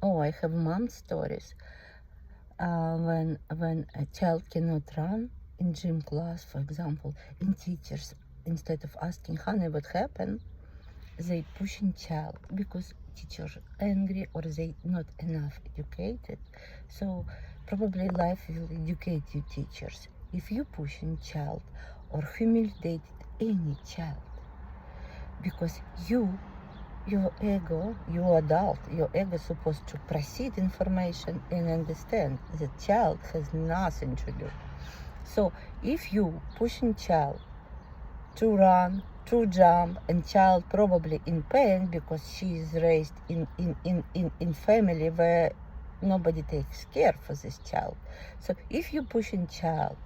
Oh, I have mom stories. When a child cannot run in gym class, for example, and teachers, instead of asking, honey, what happened, they pushing child because teachers angry or they not enough educated. So probably life will educate you teachers. If you pushing child or humiliated any child, because your ego, you adult, your ego is supposed to proceed information and understand the child has nothing to do. So if you pushing child to run, to jump, and child probably in pain because she is raised in family where nobody takes care for this child. So if you pushing child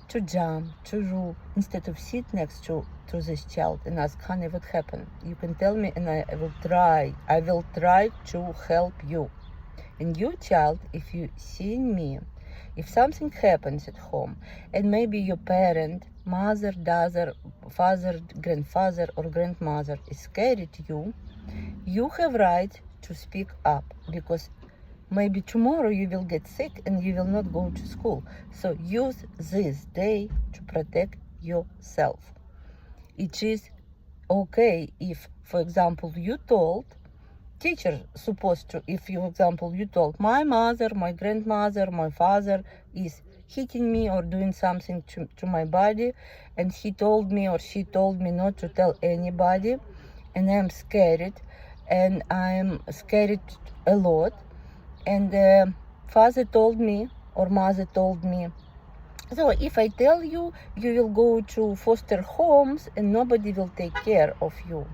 to jump, to do, instead of sit next to this child and ask, honey, what happened? You can tell me and I will try to help you. And you child, if you see me, if something happens at home and maybe your parent, mother, daughter, father, grandfather or grandmother is scared at you have right to speak up, because maybe tomorrow you will get sick and you will not go to school. So use this day to protect yourself. It is okay if, for example, you told teacher supposed to, if you, for example, you told my mother, my grandmother, my father is hitting me or doing something to my body, and he told me or she told me not to tell anybody, and I'm scared a lot, and father told me or mother told me. So if I tell you, you will go to foster homes and nobody will take care of you.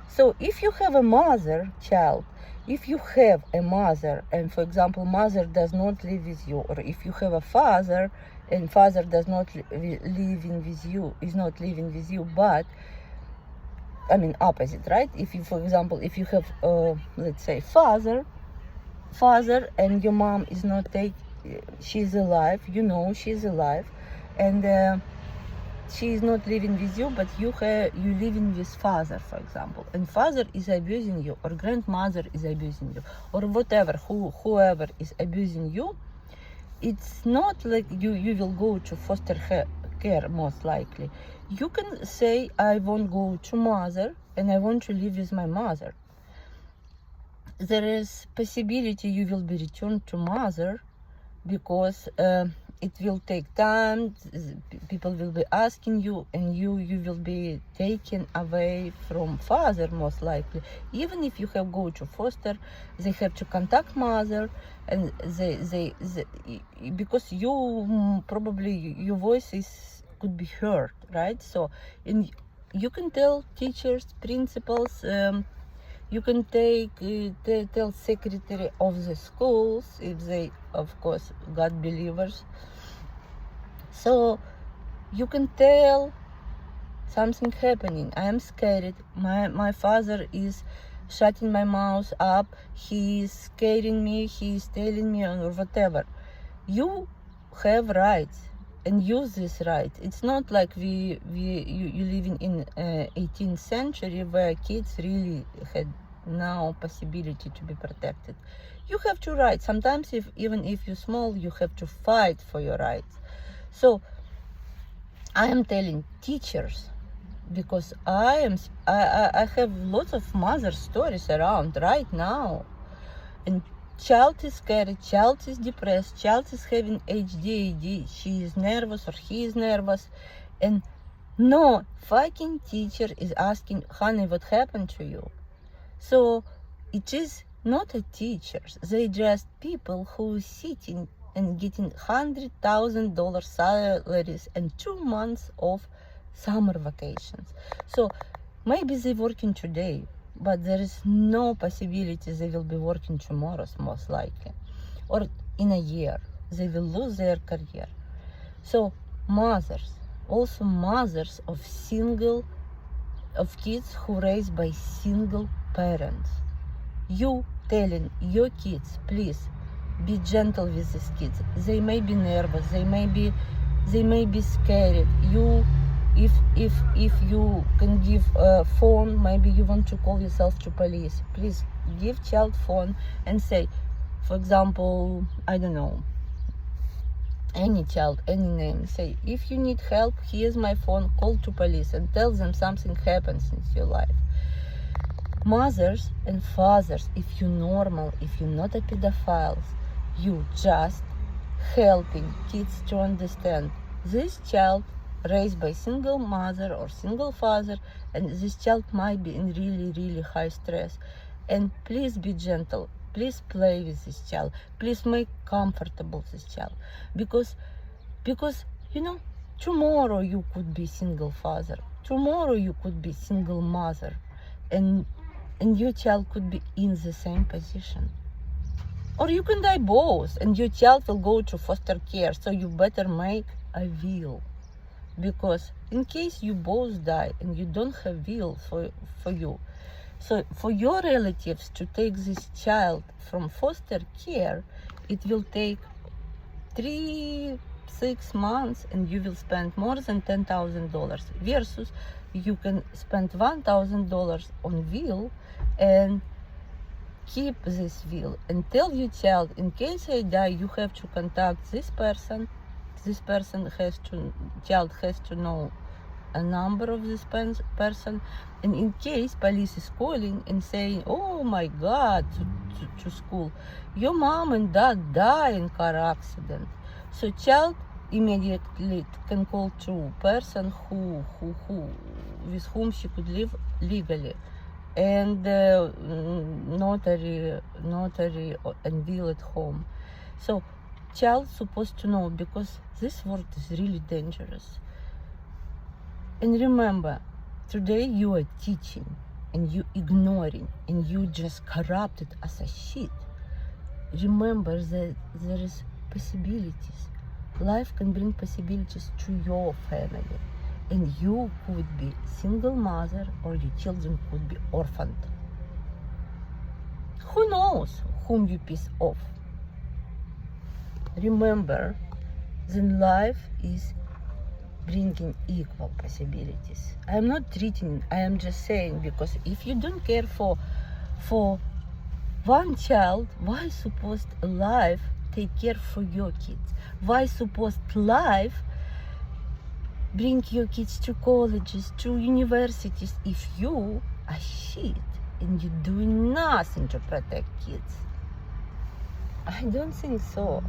So if you have a mother, child, if you have a mother and, for example, mother does not live with you, or if you have a father and father does not living with you, is not living with you, but I mean opposite, right? If you, for example, if you have, let's say, father, and your mom is not she's alive, you know she's alive, and she is not living with you, but you living with father, for example, and father is abusing you, or grandmother is abusing you, or whatever, whoever is abusing you, it's not like you will go to foster care most likely. You can say, I won't go to mother and I want to live with my mother. There is possibility you will be returned to mother, because it will take time, people will be asking you, and you will be taken away from father most likely. Even if you have go to foster, they have to contact mother, and they because you probably your voice could be heard, right? So you can tell teachers, principals, you can tell secretary of the schools, if they, of course, God believers. So you can tell something happening. I am scared. My father is shutting my mouth up. He is scaring me. He is telling me or whatever. You have rights and use this right. It's not like you living in 18th century where kids really had no possibility to be protected. You have to rights. Sometimes even if you're small, you have to fight for your rights. So I am telling teachers, because I have lots of mother stories around right now, and child is scared, child is depressed, child is having HDAD, she is nervous or he is nervous, and no fucking teacher is asking, honey, what happened to you? So it is not a teachers, they just people who sitting and getting $100,000 salaries and 2 months of summer vacations. So maybe they working today, but there is no possibility they will be working tomorrow, most likely, or in a year they will lose their career. So mothers, also mothers of kids who raised by single parents, you telling your kids, please be gentle with these kids. They may be nervous, they may be scared. You, if you can give a phone, maybe you want to call yourself to police, please give child phone and say, for example, I don't know, any child, any name, say, if you need help, here's my phone, call to police and tell them something happens in your life. Mothers and fathers, if you're normal, if you're not a pedophile, you just helping kids to understand this child raised by single mother or single father, and this child might be in really, really high stress. And please be gentle. Please play with this child. Please make comfortable this child. Because tomorrow you could be single father. Tomorrow you could be single mother. And your child could be in the same position. Or you can die both, and your child will go to foster care. So you better make a will. Because in case you both die and you don't have will for you, so for your relatives to take this child from foster care, it will take 3-6 months, and you will spend more than $10,000, versus you can spend $1,000 on will and keep this will and tell your child, in case I die, you have to contact this person. This person child has to know a number of this person, and in case police is calling and saying, oh my God, to school, your mom and dad die in car accident, so child immediately can call to person who with whom she could live legally, and notary and will at home. So child supposed to know, because this world is really dangerous. And remember, today you are teaching and you ignoring and you just corrupted as a shit. Remember that there is possibilities. Life can bring possibilities to your family, and you could be single mother or your children could be orphaned. Who knows whom you piss off? Remember, then life is bringing equal possibilities. I am not treating, I am just saying, because if you don't care for one child, why supposed life take care for your kids? Why supposed life bring your kids to colleges, to universities, if you are shit and you're doing nothing to protect kids? I don't think so.